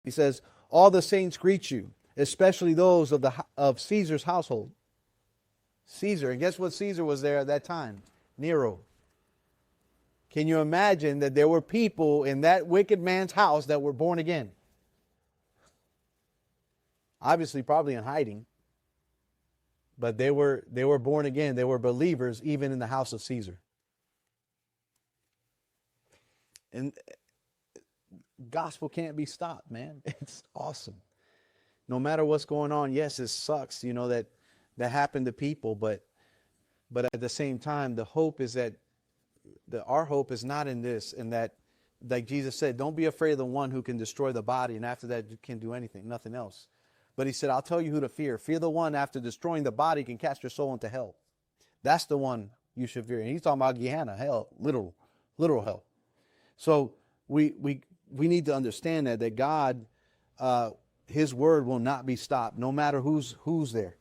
He says, all the saints greet you, especially those of Caesar's household. Caesar, and guess what Caesar was there at that time? Nero. Can you imagine that there were people in that wicked man's house that were born again? Obviously, probably in hiding. But they were born again. They were believers even in the house of Caesar. And gospel can't be stopped, man. It's awesome. No matter what's going on, yes, it sucks, that happened to people, but at the same time, the hope is that our hope is not in this, and that, like Jesus said, don't be afraid of the one who can destroy the body, and after that you can't do anything, nothing else. But he said, I'll tell you who to fear. Fear the one after destroying the body can cast your soul into hell. That's the one you should fear. And he's talking about Gehenna, hell, literal hell. So we need to understand that God, his word will not be stopped, no matter who's there.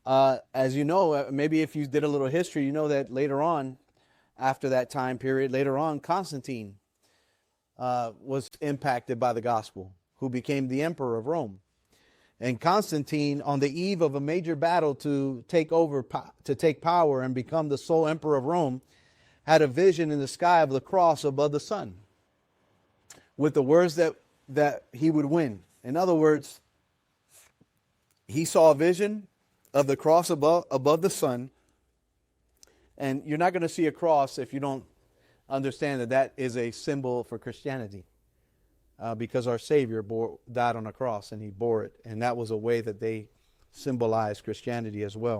As you know, maybe if you did a little history, you know that later on, after that time period, later on, Constantine was impacted by the gospel, who became the emperor of Rome. And Constantine, on the eve of a major battle to take power and become the sole emperor of Rome, had a vision in the sky of the cross above the sun, with the words that he would win. In other words, he saw a vision of the cross above the sun. And you're not going to see a cross if you don't understand that is a symbol for Christianity. Because our Savior died on a cross and he bore it. And that was a way that they symbolized Christianity as well.